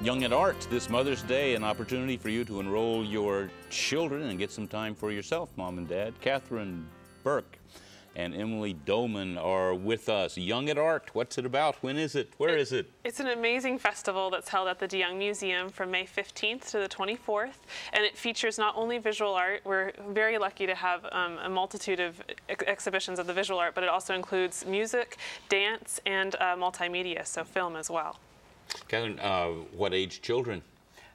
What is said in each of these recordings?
Young at Art, this Mother's Day, an opportunity for you to enroll your children and get some time for yourself, Mom and Dad. Catherine Burke and Emily Doman are with us. Young at Art, what's it about? When is it? Where is it? It's an amazing festival that's held at the DeYoung Museum from May 15th to the 24th, and it features not only visual art. We're very lucky to have a multitude of exhibitions of the visual art, but it also includes music, dance, and multimedia, so film as well. Catherine, what age children?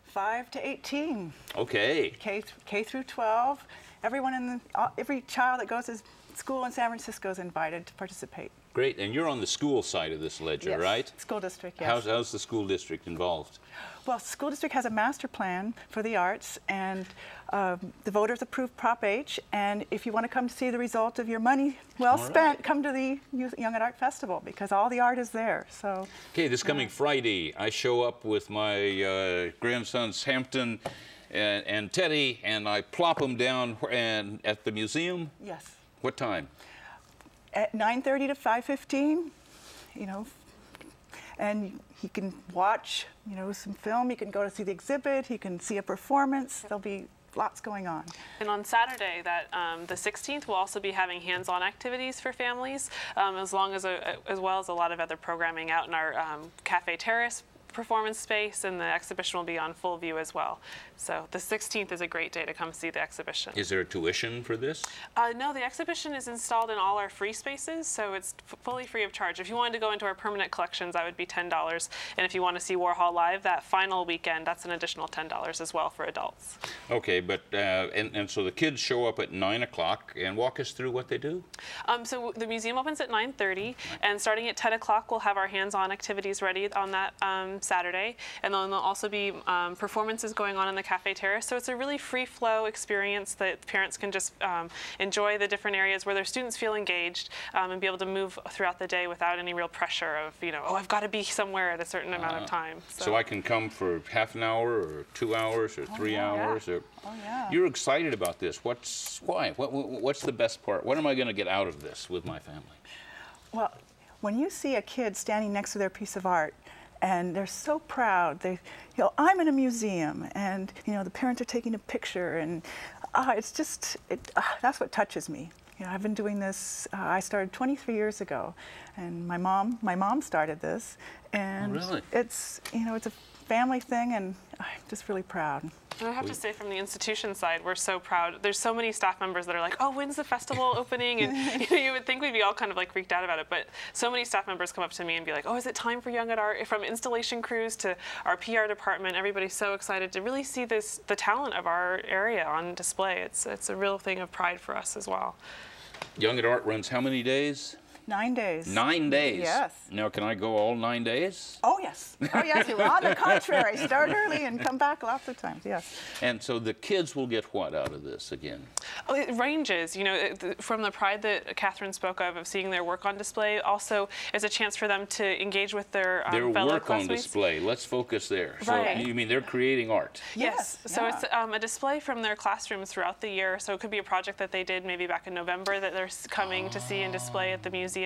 5 to 18. Okay. K through 12. Everyone every child that goes to school in San Francisco is invited to participate. Great, and you're on the school side of this ledger, Yes. right? School district, yes. How's the school district involved? Well, school district has a master plan for the arts, and the voters approved Prop H, and if you want to come see the result of your money well spent, come to the Young at Art Festival, because all the art is there. So. Okay, this coming Friday, I show up with my grandsons Hampton and Teddy, and I plop them down at the museum. Yes. What time? At 9:30 to 5:15, you know, and he can watch, you know, some film. He can go to see the exhibit. He can see a performance. There'll be lots going on. And on Saturday, the 16th, we'll also be having hands-on activities for families, as well as a lot of other programming out in our Cafe Terrace performance space, and the exhibition will be on full view as well. So the 16th is a great day to come see the exhibition. Is there a tuition for this? No, the exhibition is installed in all our free spaces, so it's fully free of charge. If you wanted to go into our permanent collections, that would be $10. And if you want to see Warhol live that final weekend, that's an additional $10 as well for adults. Okay, but and so the kids show up at 9 o'clock, and walk us through what they do. So the museum opens at 9:30, and starting at 10 o'clock, we'll have our hands-on activities ready on that Saturday, and then there'll also be performances going on in the Cafe Terrace. So it's a really free-flow experience that parents can just enjoy the different areas where their students feel engaged, and be able to move throughout the day without any real pressure of, you know, oh, I've got to be somewhere at a certain amount of time. So I can come for half an hour or 2 hours or 3 hours. Or, yeah. You're excited about this. Why? What's the best part? What am I going to get out of this with my family? Well, when you see a kid standing next to their piece of art, and they're so proud. You know, I'm in a museum, and you know, the parents are taking a picture, and it's just, that's what touches me. You know, I've been doing this. I started 23 years ago, and my mom started this, and really? It's, you know, it's a family thing, and I'm just really proud. And I have to say, from the institution side, we're so proud. There's so many staff members that are like, oh, when's the festival opening? And you know, you would think we'd be all kind of like freaked out about it, but so many staff members come up to me and be like, oh, is it time for Young at Art? From installation crews to our PR department, everybody's so excited to really see the talent of our area on display. It's a real thing of pride for us as well. Young at Art runs how many days? 9 days. 9 days? Yes. Now, can I go all 9 days? Oh, yes. Oh, yes. On the contrary, start early and come back lots of times, yes. And so the kids will get what out of this again? Oh, it ranges, you know, from the pride that Catherine spoke of seeing their work on display. Also, is a chance for them to engage with their fellow work on classmates. Display. Let's focus there. Right. So you mean they're creating art? Yes. Yeah. So it's a display from their classrooms throughout the year. So it could be a project that they did maybe back in November that they're coming to see and display at the museum.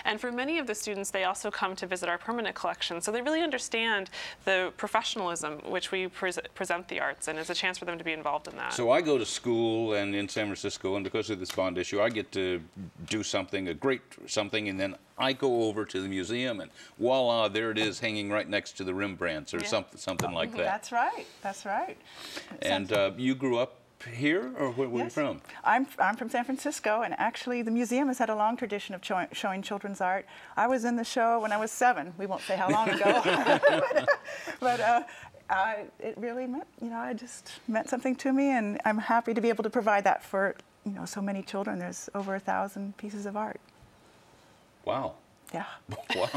And for many of the students, they also come to visit our permanent collection. So they really understand the professionalism which we present the arts, and it's a chance for them to be involved in that. So I go to school and in San Francisco, and because of this bond issue, I get to do something, a great something, and then I go over to the museum, and voila, there it is, hanging right next to the Rembrandts or something like that. That's right. That's right. And you grew up here, or where were you from? I'm from San Francisco, and actually the museum has had a long tradition of showing children's art. I was in the show when I was 7. We won't say how long ago, but it really meant, you know, it just meant something to me, and I'm happy to be able to provide that for, you know, so many children. There's over 1,000 pieces of art. Wow. Yeah. Wow.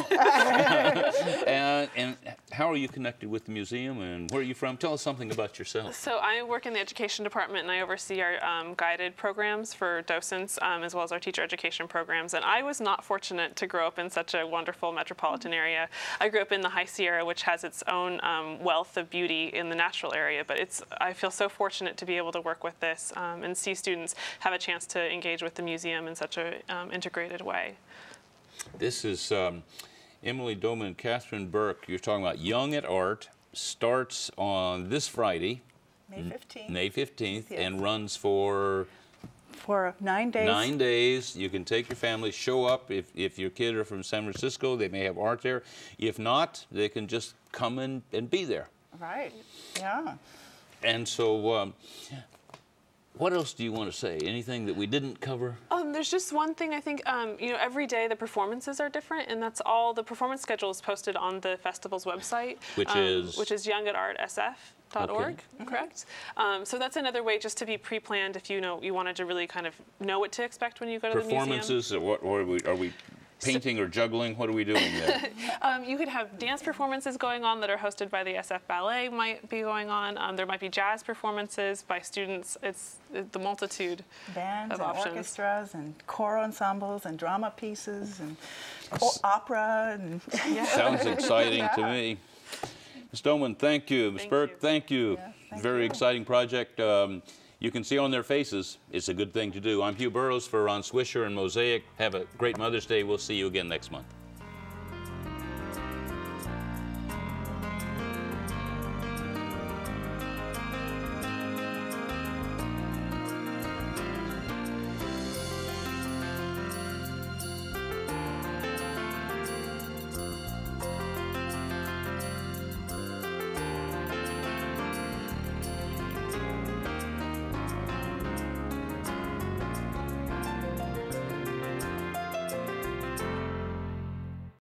and how are you connected with the museum, and where are you from? Tell us something about yourself. So I work in the education department, and I oversee our guided programs for docents, as well as our teacher education programs. And I was not fortunate to grow up in such a wonderful metropolitan area. I grew up in the High Sierra, which has its own wealth of beauty in the natural area. But I feel so fortunate to be able to work with this and see students have a chance to engage with the museum in such an integrated way. This is Emily Doman and Catherine Burke. You're talking about Young at Art, starts on this Friday, May 15th. May 15th, Yes. and runs for For 9 days. 9 days. You can take your family, show up. If your kid are from San Francisco, they may have art there. If not, they can just come in and be there. Right. Yeah. And so, what else do you want to say? Anything that we didn't cover? There's just one thing I think, you know, every day the performances are different, and that's all. The performance schedule is posted on the festival's website, Which is? Which is youngatartsf.org, correct? So that's another way just to be pre-planned if you wanted to really kind of know what to expect when you go to the museum. Performances, what are we painting or juggling? What are we doing there? You could have dance performances going on that are hosted by the SF Ballet might be going on. There might be jazz performances by students. It's the multitude Bands of and options. orchestras and choral ensembles and drama pieces and opera. And Sounds exciting to me. Ms. Doman, thank you. Ms. Thank Burke, you. thank you. Yeah, thank Very you. exciting project. You can see on their faces it's a good thing to do. I'm Hugh Burrows for Ron Swisher and Mosaic. Have a great Mother's Day. We'll see you again next month.